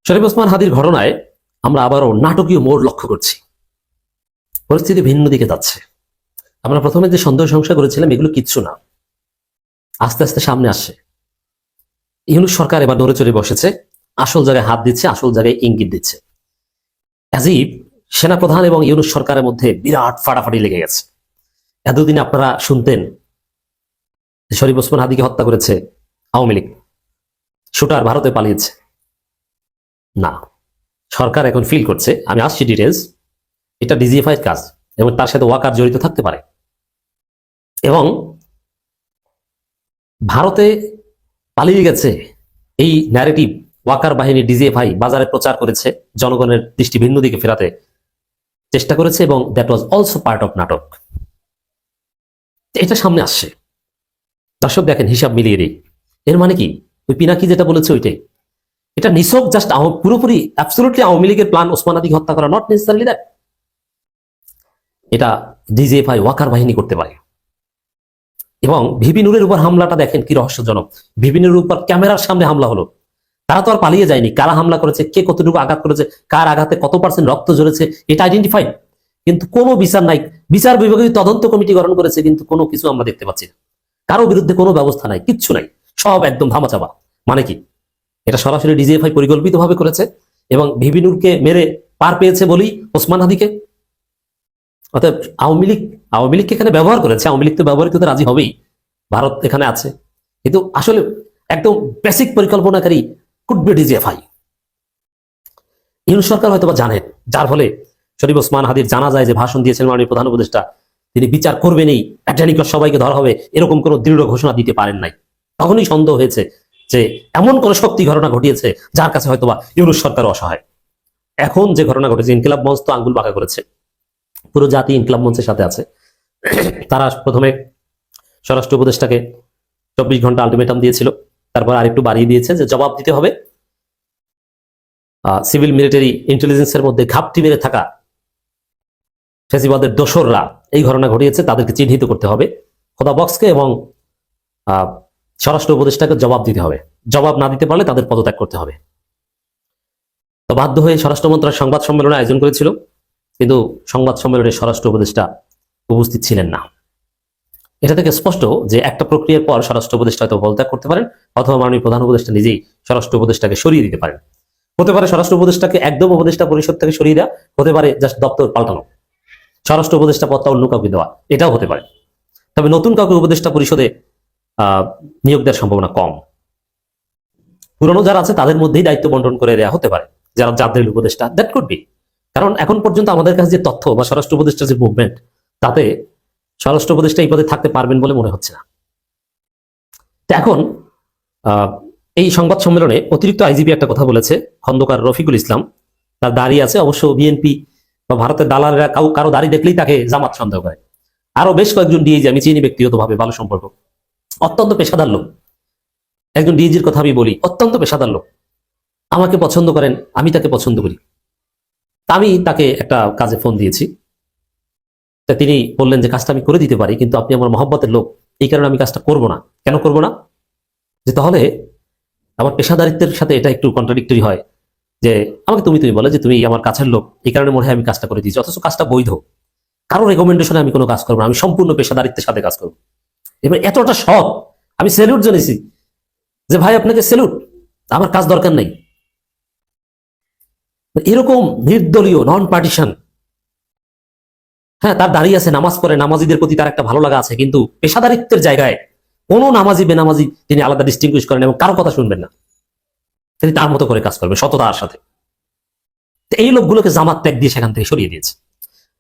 শরীফ ওসমান হাদির ঘটনায় আমরা আবারও নাটকীয় মোড় লক্ষ্য করছি। পরিস্থিতি ভিন্ন দিকে যাচ্ছে। আমরা প্রথমে যে সন্দেহ সংশয় করেছিলাম এগুলো কিচ্ছু না, আস্তে আস্তে সামনে আসছে। ইউনূস সরকার এবার নড়ে চড়ে বসেছে, আসল জায়গায় হাত দিচ্ছে, আসল জায়গায় ইঙ্গিত দিচ্ছে। আজিব সেনাপ্রধান এবং ইউনূস সরকারের মধ্যে বিরাট ফাটাফাটি লেগে গেছে। এতদিন আপনারা শুনতেন শরীফ ওসমান হাদিকে হত্যা করেছে আওয়ামী লীগ, শুটার ভারতে পালিয়েছে। না, সরকার এখন ফিল করছে, আমি আসছি ডিটেলস, এটা ডিজিএফআই এর কাজ এবং তার সাথে ওয়াকার জড়িত থাকতে পারে। এবং ভারতে পালিয়ে গেছে এই ন্যারেটিভ ওয়াকার বাহিনী ডিজিএফআই বাজারে প্রচার করেছে, জনগণের দৃষ্টি ভিন্ন দিকে ফেরাতে চেষ্টা করেছে এবং that was also part of নাটক। এটা সামনে আসছে। দর্শক দেখেন, হিসাব মিলিয়ে দিই। এর মানে কি, ওই পিনাকি যেটা বলেছে ওইটাই, এটা নিছক জাস্ট পুরোপুরি অ্যাবসলিউটলি আওয়ামী লীগের প্ল্যান ওসমান হাদিকে হত্যা করা, নট নেসেসারিলি দ্যাট। এটা ডিজিএফআই ওয়াকার বাহিনী করতে পারে। এবং ভিপি নূরের উপর হামলাটা দেখেন কি রহস্যজনক। ভিপি নূরের উপর ক্যামেরার সামনে হামলা হলো। তারা তো আর পালিয়ে যায়নি, কারা হামলা করেছে, কে কতটুকু আঘাত করেছে, কার আঘাতে কত পার্সেন্ট রক্ত ঝরেছে, এটা আইডেন্টিফাইড। কিন্তু কোনো বিচার নাই। বিচার বিভাগীয় তদন্ত কমিটি গঠন করেছে, কিন্তু কোনো কিছু আমরা দেখতে পাচ্ছি না। কারো বিরুদ্ধে কোনো ব্যবস্থা নাই, কিচ্ছু নাই, সব একদম ধামাচাপা। মানে কি, এটা সরাসরি ডিজিএফআই পরিকল্পিতভাবে করেছে এবং ভিপি নূরকে মেরে পার পেয়েছে বলেই ওসমান হাদিকে, অর্থাৎ আওয়ামী লীগকে এখানে ব্যবহার করেছে। আওয়ামী লীগ তো ব্যবহার করতে রাজি হবেই, ভারত এখানে আছে, কিন্তু আসলে একদম বেসিক পরিকল্পনাকারী কুড বি ডিজিএফআই। ইউনূস সরকার হয়তো বা জানেন, যার ফলে শরীফ ওসমান হাদির জানা যায় যে ভাষণ দিয়েছেন মাননীয় প্রধান উপদেষ্টা, তিনি বিচার করবেনই, একটা নিকট সবাইকে ধরা হবে, এরকম কোনো দৃঢ় ঘোষণা দিতে পারেন নাই। তখনই সন্দেহ হয়েছে যে এমন কোন শক্তি ঘটনা ঘটিয়েছে যার কাছে হয়তোবা ইউনূস সরকার অসহায়। এখন যে ঘটনা ঘটেছে, ইনকিলাব মঞ্চ তো আঙ্গুল বাঁকা করেছে, পুরো জাতি ইনকিলাব মঞ্চের সাথে আছে। তারা প্রথমে স্বরাষ্ট্র উপদেষ্টাকে 24 ঘন্টা আলটিমেটাম দিয়েছিল, তারপর আরেকটু বাড়িয়ে দিয়েছে যে জবাব দিতে হবে। সিভিল মিলিটারি ইন্টেলিজেন্সের মধ্যে ঘাপটি মেরে থাকা ফ্যাসিবাদের দোসররা এই ঘটনা ঘটিয়েছে, তাদেরকে চিহ্নিত করতে হবে। খোদা বক্সকে এবং স্বরাষ্ট্র উপদেষ্টাকে জবাব দিতে হবে। জবাব না দিতে পারলে তাদের পদত্যাগ করতে হবে। তো বাধ্য হয়ে স্বরাষ্ট্র মন্ত্রণালয় সংবাদ সম্মেলনের আয়োজন করেছিল, কিন্তু সংবাদ সম্মেলনে স্বরাষ্ট্র উপদেষ্টা উপস্থিত ছিলেন না। এটা থেকে স্পষ্ট যে একটা প্রক্রিয়ার পর স্বরাষ্ট্র উপদেষ্টা হয়তো পদত্যাগ করতে পারেন, অথবা মাননীয় প্রধান উপদেষ্টা নিজেই স্বরাষ্ট্র উপদেষ্টাকে সরিয়ে দিতে পারেন। হতে পারে স্বরাষ্ট্র উপদেষ্টাকে একদম উপদেষ্টা পরিষদ থেকে সরিয়ে দেওয়া, হতে পারে জাস্ট দপ্তর পাল্টানো, স্বরাষ্ট্র উপদেষ্টা পদটা অন্য কাউকে দেওয়া, এটাও হতে পারে। তবে নতুন কাউকে উপদেষ্টা পরিষদে নিয়োগ দেওয়ার সম্ভাবনা কম। পুরনো যারা আছে তাদের মধ্যেই দায়িত্ব বন্টন করে দেওয়া হতে পারে, যারা জাতীয় উপদেষ্টা, দ্যাট কুড বি। কারণ এখন পর্যন্ত আমাদের কাছে যে তথ্য বা স্বরাষ্ট্র উপদেষ্টার যে মুভমেন্ট, তাতে স্বরাষ্ট্র উপদেষ্টা এই পদে থাকতে পারবেন বলে মনে হচ্ছে না। এখন এই সংবাদ সম্মেলনে অতিরিক্ত আইজিপি একটা কথা বলেছে, খন্দকার রফিকুল ইসলাম। তার দাঁড়িয়ে আছে, অবশ্য বিএনপি বা ভারতের দালালেরা কারো দাঁড়িয়ে দেখলেই তাকে জামাত সন্দেহ করে। আরো বেশ কয়েকজন ডিএজি আমি চিনি ব্যক্তিগতভাবে, ভালো সম্পর্ক, অত্যন্ত পেশাদার লোক। একজন ডিএজির কথা আমি বলি, অত্যন্ত পেশাদার লোক, আমাকে পছন্দ করেন, আমি তাকে পছন্দ করি। আমি তাকে একটা কাজে ফোন দিয়েছি, তা তিনি বললেন যে কাজটা আমি করে দিতে পারি, কিন্তু আপনি আমার মহব্বতের লোক, এই কারণে আমি কাজটা করব না। কেন করব না? যে তাহলে আমার পেশাদারিত্বের সাথে এটা একটু কন্ট্রাডিক্টরি হয়, যে আমাকে তুমি বলে যে তুমি আমার কাছের লোক, এই কারণে মনে হয় আমি কাজটা করে দিয়েছি, অথচ কাজটা বৈধ। কারো রেকমেন্ডেশনে আমি কোনো কাজ করবো না, আমি সম্পূর্ণ পেশাদারিত্বের সাথে কাজ করবো। এবার এতটা সৎ, আমি স্যালুট জানিয়েছি যে ভাই আপনাকে স্যালুট, আমার কাজ দরকার নেই। এরকম নির্দলীয়, নন পার্টিশন, হ্যাঁ, তার দাঁড়িয়ে আছে, নামাজ পড়ে, নামাজিদের প্রতি তার একটা ভালো লাগা আছে, কিন্তু পেশাদারিত্বের জায়গায় কোনো নামাজি বেনামাজি তিনি আলাদা ডিস্টিংগুইশ করেন এবং কারো কথা শুনবেন না, তিনি তার মতো করে কাজ করবেন সততার সাথে। এই লোকগুলোকে জামাত ত্যাগ দিয়ে সেখান থেকে সরিয়ে দিয়েছে।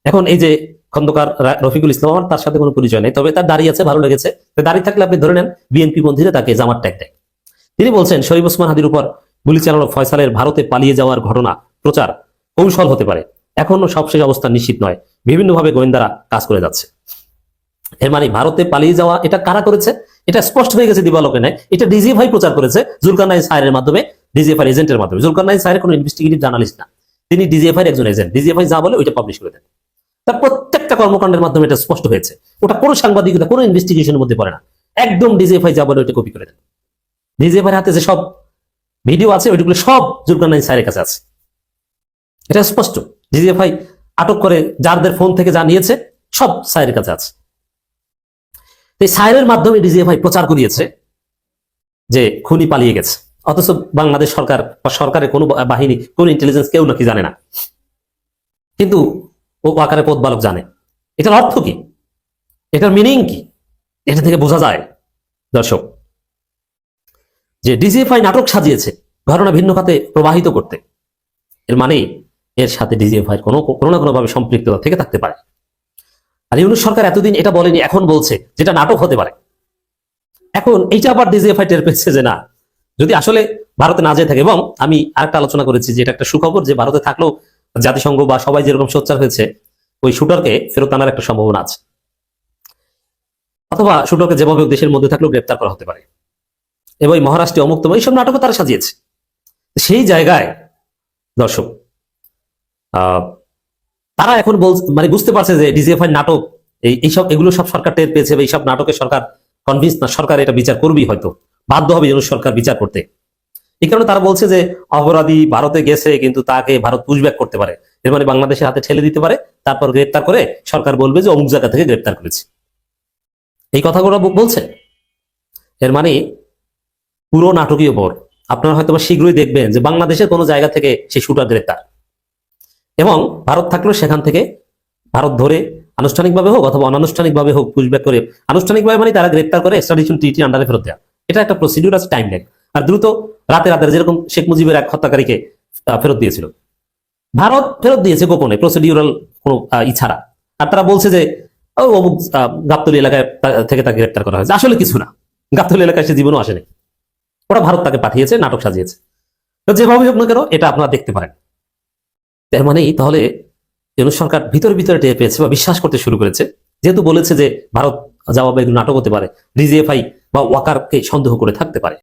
এখন এই যে খন্দকার রফিকুল ইসলাম, আমার তার সাথে কোনো পরিচয় নেই, তবে তার দাঁড়িয়ে আছে, ভালো লেগেছে। দাঁড়িয়ে থাকলে আপনি ধরে নেন বিএনপি মন্ত্রীরা তাকে জামাত ত্যাগ দেয়। তিনি বলছেন শরীফ ওসমান হাদির উপর গুলি চালানো ফয়সালের ভারতে পালিয়ে যাওয়ার ঘটনা প্রচার কৌশল হতে পারে, এখনো সবশেষ অবস্থা নিশ্চিত নয়, বিভিন্নভাবে গোয়েন্দারা কাজ করে যাচ্ছে। এর মানে ভারতে পালিয়ে যাওয়া এটা কারা করেছে, এটা স্পষ্ট হয়ে গেছে দিবালোকে নাই, এটা ডিজিএফআই প্রচার করেছে জুলকারনাইন সাহেরের মাধ্যমে, ডিজিএফআই এজেন্টের মাধ্যমে। জুলকারনাইন সাহের কোনো ইনভেস্টিগেটিভ জার্নালিস্ট না, তিনি ডিজিএফআই একজন এজেন্ট। ডিজিএফআই যা বলে ওইটা পাবলিশ করে দেন। তার প্রত্যেকটা কর্মকাণ্ডের মাধ্যমে এটা স্পষ্ট হয়েছে, ওটা কোনো সাংবাদিকতা, কোনো ইনভেস্টিগেশনের মধ্যে পড়ে না, একদম ডিজিএফআই যা বলে ওইটা কপি করে দেন। ডিজিএফআই হাতে যে সব ভিডিও আছে, ওইগুলো সব জুলকারনাইন স্যারের কাছে আছে। এটা স্পষ্ট। ডিজিএফআই আটক করে যাদের ফোন থেকে যা নিয়েছে সব স্যারের কাছে আছে। এই স্যারের মাধ্যমে ডিজিএফআই প্রচার করিয়েছে যে খুনি পালিয়ে গেছে, অথচ বাংলাদেশ সরকার বা সরকারের কোনো বাহিনী, কোন ইন্টেলিজেন্স কেউ নাকি জানে না, কিন্তু ও আকারে পথ বালক জানে। এটার অর্থ কি, এটার মিনিং কি? এটা থেকে বোঝা যায় দর্শক যে ডিজিএফআই নাটক সাজিয়েছে ঘটনা ভিন্ন খাতে প্রবাহিত করতে। এর মানে এর সাথে ডিজিএফআই কোনো না কোনোভাবে সম্পৃক্ততা থেকে থাকতে পারে। আর ইউনূস সরকার এতদিন এটা বলেনি, এখন বলছে যেটা নাটক হতে পারে। এখন এইটা আবার ডিজিএফআই টের পেয়েছে যে না, যদি আসলে ভারতে না যেয়ে থাকে। এবং আমি আরেকটা আলোচনা করেছি যে এটা একটা সুখবর, যে ভারতে থাকলেও জাতিসংঘ বা সবাই যেরকম সোচ্চার হয়েছে, ওই শুটারকে ফেরত আনার একটা সম্ভাবনা আছে, অথবা শুটারকে যেভাবে দেশের মধ্যে থাকলেও গ্রেপ্তার করা হতে পারে। এবং মহারাষ্ট্রে অমুক্তম এইসব নাটকও তারা সাজিয়েছে। সেই জায়গায় দর্শক তারা এখন মানে বুঝতে পারছে যে ডিজিএফআই নাটক এইসব এগুলো সব সরকার টের পেয়েছে, এইসব নাটকের সরকার কনভিন্স না, সরকার এটা বিচার করবেই, হয়তো বাধ্য হবে যেন সরকার বিচার করতে। এই কারণে তারা বলছে যে অপরাধী ভারতে গেছে, কিন্তু তাকে ভারত পুশব্যাক করতে পারে, এর মানে বাংলাদেশের হাতে ঠেলে দিতে পারে, তারপর গ্রেপ্তার করে সরকার বলবে যে অমুক জায়গা থেকে গ্রেপ্তার করেছে। এই কথাগুলো বলছে। এর মানে পুরো নাটকীয় পর আপনারা হয়তো শীঘ্রই দেখবেন যে বাংলাদেশের কোনো জায়গা থেকে সেই শুটার গ্রেপ্তার, এবং ভারত থাকলেও সেখান থেকে ভারত ধরে আনুষ্ঠানিকভাবে হোক অথবা অনানুষ্ঠানিকভাবে হোক পুশব্যাক করে, আনুষ্ঠানিকভাবে মানে তারা গ্রেপ্তার করে এক্সট্রাডিশন ট্রিটি আন্ডারে ফেরত দেওয়া। এটা একটা প্রসিডিউর আছে, টাইম লাগে। আর দ্রুত রাতে যেরকম শেখ মুজিবের এক হত্যাকারীকে ফেরত দিয়েছিল, ভারত ফেরত দিয়েছে গোপনে, প্রসিডিউরাল কোনো ছাড়া। আর তারা বলছে যে অমুক গাবতলী এলাকায় থেকে তাকে গ্রেপ্তার করা হয়েছে। আসলে কিছু না, গাবতলী এলাকায় সে জীবনও আসেনি, ওরা ভারত তাকে পাঠিয়েছে, নাটক সাজিয়েছে। তো যেভাবে হোক না কেন এটা আপনারা দেখতে পারেন। এর মানে তাহলে ইউনূস সরকার ভিতরে ভিতরে টের পেয়েছে বা বিশ্বাস করতে শুরু করেছে, যেহেতু বলেছে যে ভারত জবাবে এগুলো নাটক হতে পারে, ডিজিএফআই বা ওয়াকারকে সন্দেহ করে থাকতে পারে।